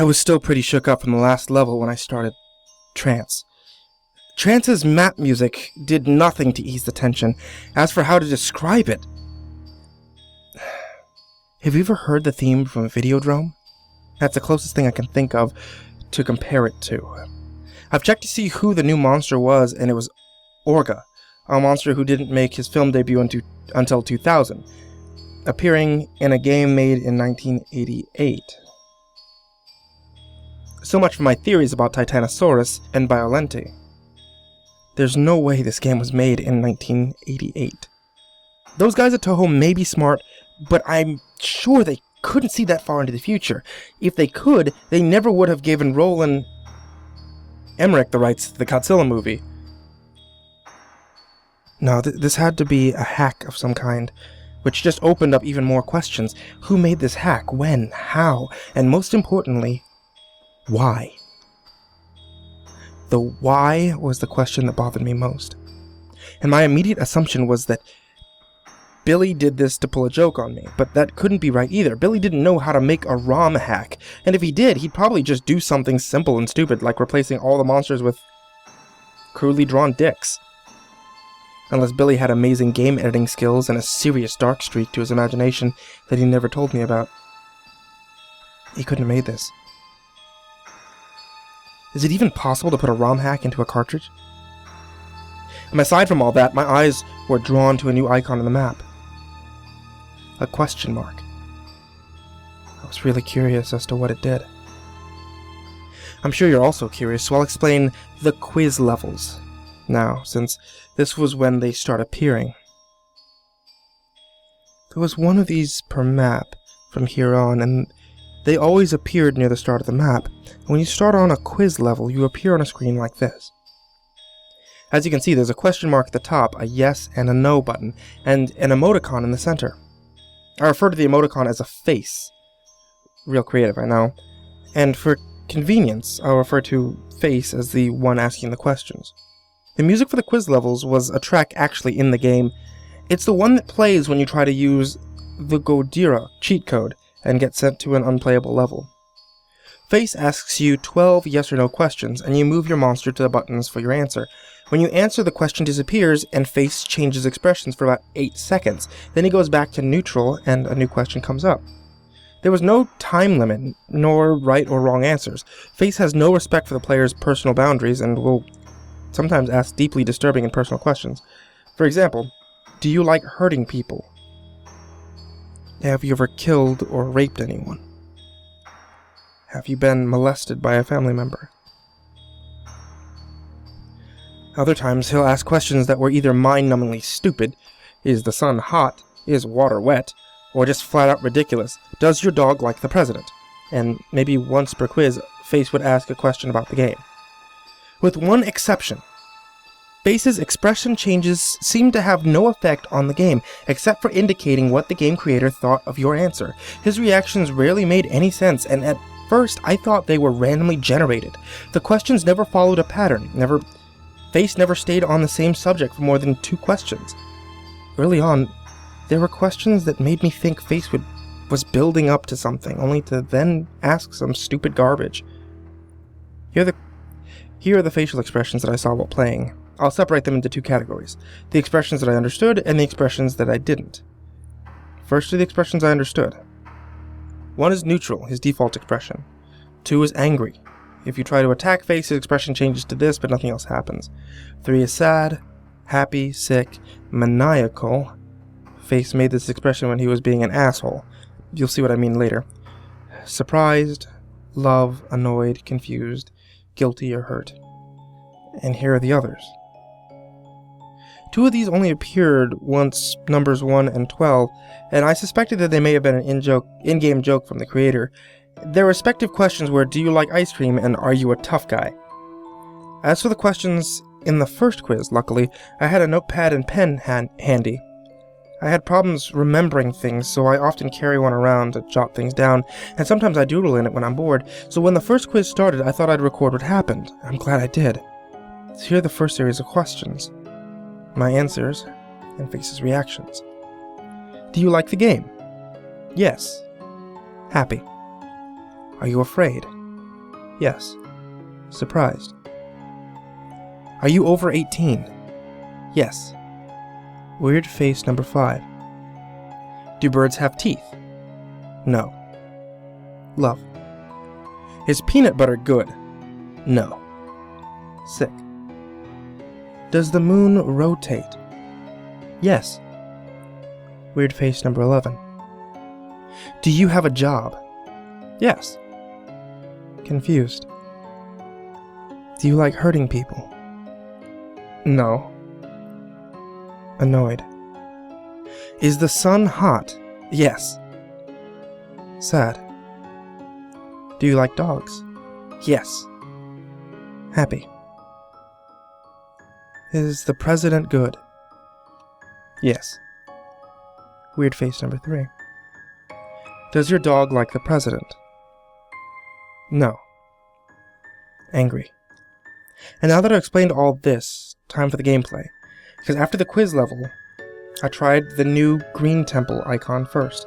I was still pretty shook up from the last level when I started Trance. Trance's map music did nothing to ease the tension. As for how to describe it... Have you ever heard the theme from Videodrome? That's the closest thing I can think of to compare it to. I've checked to see who the new monster was, and it was Orga, a monster who didn't make his film debut until 2000, appearing in a game made in 1988. So much for my theories about Titanosaurus and Biolente. There's no way this game was made in 1988. Those guys at Toho may be smart, but I'm sure they couldn't see that far into the future. If they could, they never would have given Roland Emmerich the rights to the Godzilla movie. No, this had to be a hack of some kind, which just opened up even more questions. Who made this hack? When? How? And most importantly, why? The why was the question that bothered me most. And my immediate assumption was that Billy did this to pull a joke on me, but that couldn't be right either. Billy didn't know how to make a ROM hack, and if he did, he'd probably just do something simple and stupid, like replacing all the monsters with crudely drawn dicks. Unless Billy had amazing game editing skills and a serious dark streak to his imagination that he never told me about. He couldn't have made this. Is it even possible to put a ROM hack into a cartridge? And aside from all that, my eyes were drawn to a new icon on the map. A question mark. I was really curious as to what it did. I'm sure you're also curious, so I'll explain the quiz levels now, since this was when they start appearing. There was one of these per map from here on, and they always appeared near the start of the map. And when you start on a quiz level, you appear on a screen like this. As you can see, there's a question mark at the top, a yes and a no button, and an emoticon in the center. I refer to the emoticon as a face. Real creative, I know. And for convenience, I'll refer to face as the one asking the questions. The music for the quiz levels was a track actually in the game. It's the one that plays when you try to use the Godzilla cheat code and get sent to an unplayable level. Face asks you 12 yes or no questions, and you move your monster to the buttons for your answer. When you answer, the question disappears, and Face changes expressions for about 8 seconds. Then he goes back to neutral, and a new question comes up. There was no time limit, nor right or wrong answers. Face has no respect for the player's personal boundaries, and will sometimes ask deeply disturbing and personal questions. For example, do you like hurting people? Have you ever killed or raped anyone? Have you been molested by a family member? Other times he'll ask questions that were either mind-numbingly stupid, is the sun hot, is water wet, or just flat-out ridiculous, does your dog like the president? And maybe once per quiz, Face would ask a question about the game. With one exception. Face's expression changes seem to have no effect on the game, except for indicating what the game creator thought of your answer. His reactions rarely made any sense, and at first I thought they were randomly generated. The questions never followed a pattern, Face never stayed on the same subject for more than 2 questions. Early on, there were questions that made me think Face was building up to something, only to then ask some stupid garbage. Here are the facial expressions that I saw while playing. I'll separate them into 2 categories. The expressions that I understood, and the expressions that I didn't. First are the expressions I understood. 1 is neutral, his default expression. 2 is angry. If you try to attack Face, his expression changes to this, but nothing else happens. 3 is sad, happy, sick, maniacal. Face made this expression when he was being an asshole. You'll see what I mean later. Surprised, love, annoyed, confused, guilty, or hurt. And here are the others. 2 of these only appeared once numbers 1 and 12, and I suspected that they may have been an in-game joke from the creator. Their respective questions were, do you like ice cream, and are you a tough guy? As for the questions in the first quiz, luckily, I had a notepad and pen handy. I had problems remembering things, so I often carry one around to jot things down, and sometimes I doodle in it when I'm bored, so when the first quiz started, I thought I'd record what happened. I'm glad I did. So here are the first series of questions. My answers, and Face's reactions. Do you like the game? Yes. Happy. Are you afraid? Yes. Surprised. Are you over 18? Yes. Weird face number 5. Do birds have teeth? No. Love. Is peanut butter good? No. Sick. Does the moon rotate? Yes. Weird face number 11. Do you have a job? Yes. Confused. Do you like hurting people? No. Annoyed. Is the sun hot? Yes. Sad. Do you like dogs? Yes. Happy. Is the president good? Yes. Weird face number 3. Does your dog like the president? No. Angry. And now that I've explained all this, time for the gameplay. Because after the quiz level, I tried the new green temple icon first.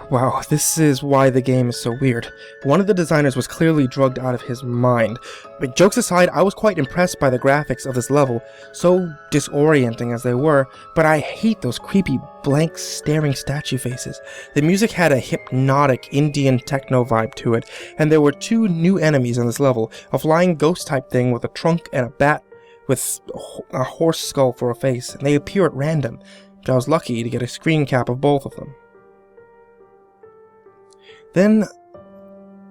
Wow, this is why the game is so weird. One of the designers was clearly drugged out of his mind. But jokes aside, I was quite impressed by the graphics of this level, so disorienting as they were, but I hate those creepy, blank, staring statue faces. The music had a hypnotic Indian techno vibe to it, and there were 2 new enemies in this level, a flying ghost-type thing with a trunk and a bat with a horse skull for a face, and they appear at random, but I was lucky to get a screen cap of both of them. Then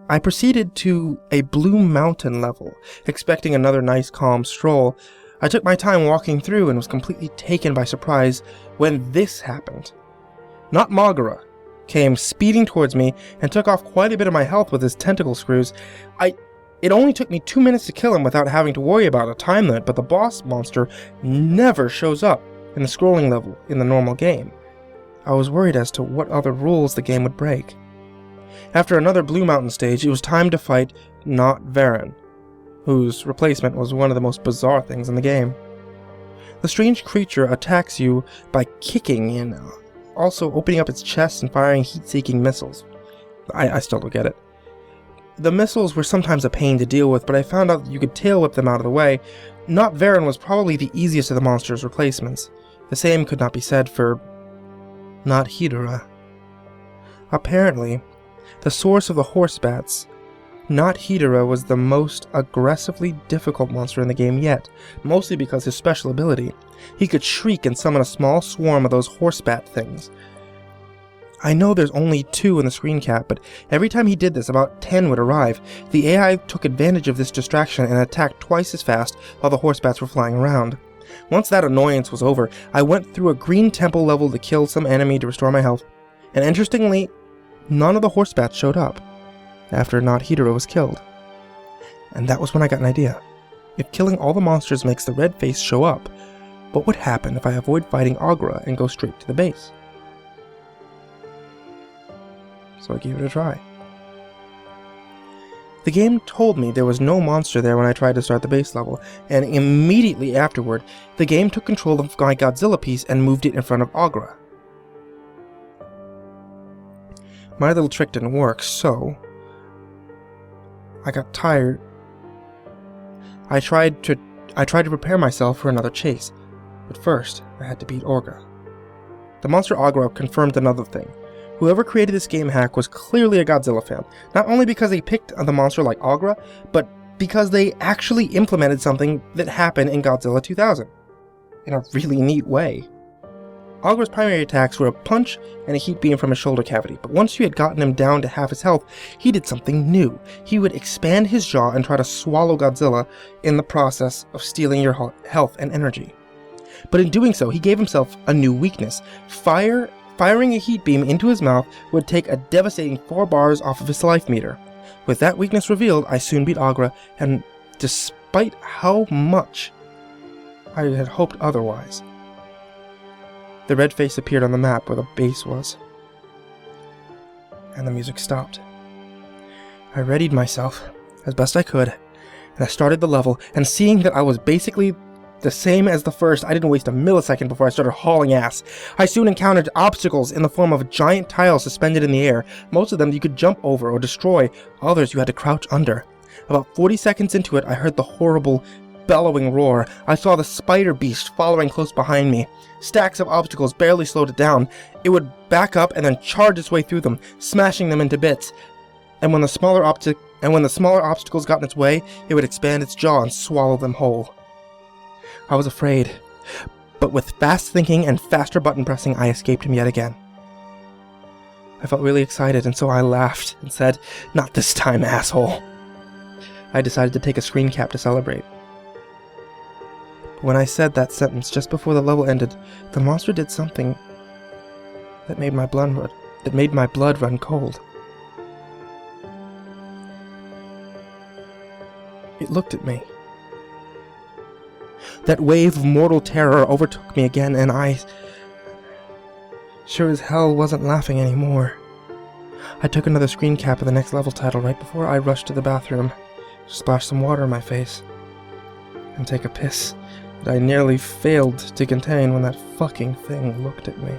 I proceeded to a Blue Mountain level, expecting another nice calm stroll. I took my time walking through and was completely taken by surprise when this happened. Not Mogura came speeding towards me and took off quite a bit of my health with his tentacle screws. It only took me 2 minutes to kill him without having to worry about a time limit, but the boss monster never shows up in the scrolling level in the normal game. I was worried as to what other rules the game would break. After another Blue Mountain stage, it was time to fight Not Varen, whose replacement was one of the most bizarre things in the game. The strange creature attacks you by kicking and also opening up its chest and firing heat-seeking missiles. I still don't get it. The missiles were sometimes a pain to deal with, but I found out that you could tail whip them out of the way. Not Varen was probably the easiest of the monster's replacements. The same could not be said for Not Hidora. Apparently, the source of the horse bats, Not Hidora was the most aggressively difficult monster in the game yet, mostly because his special ability. He could shriek and summon a small swarm of those horse bat things. I know there's only 2 in the screen cap, but every time he did this, about 10 would arrive. The AI took advantage of this distraction and attacked twice as fast while the horse bats were flying around. Once that annoyance was over, I went through a green temple level to kill some enemy to restore my health, and interestingly, none of the horse bats showed up after Not Hidora was killed. And that was when I got an idea. If killing all the monsters makes the red face show up, what would happen if I avoid fighting Agra and go straight to the base? So I gave it a try. The game told me there was no monster there when I tried to start the base level, and immediately afterward, the game took control of my Godzilla piece and moved it in front of Agra. My little trick didn't work, so I got tired. I tried to prepare myself for another chase, but first I had to beat Orga. The monster Agra confirmed another thing. Whoever created this game hack was clearly a Godzilla fan, not only because they picked the monster like Agra, but because they actually implemented something that happened in Godzilla 2000, in a really neat way. Agra's primary attacks were a punch and a heat beam from his shoulder cavity, but once you had gotten him down to half his health, he did something new. He would expand his jaw and try to swallow Godzilla in the process of stealing your health and energy. But in doing so, he gave himself a new weakness. Firing a heat beam into his mouth would take a devastating 4 bars off of his life meter. With that weakness revealed, I soon beat Agra, and despite how much I had hoped otherwise, the red face appeared on the map where the base was, and the music stopped. I readied myself as best I could, and I started the level, and seeing that I was basically The same as the first, I didn't waste a millisecond before I started hauling ass. I soon encountered obstacles in the form of giant tiles suspended in the air. Most of them you could jump over or destroy, others you had to crouch under. About 40 seconds into it, I heard the horrible, bellowing roar. I saw the spider beast following close behind me. Stacks of obstacles barely slowed it down. It would back up and then charge its way through them, smashing them into bits. And when the smaller obstacles got in its way, it would expand its jaw and swallow them whole. I was afraid, but with fast thinking and faster button pressing, I escaped him yet again. I felt really excited, and so I laughed and said, "Not this time, asshole." I decided to take a screen cap to celebrate. But when I said that sentence just before the level ended, the monster did something that made my blood run cold. It looked at me. That wave of mortal terror overtook me again, and I sure as hell wasn't laughing anymore. I took another screen cap of the next level title right before I rushed to the bathroom to splash some water in my face and take a piss that I nearly failed to contain when that fucking thing looked at me.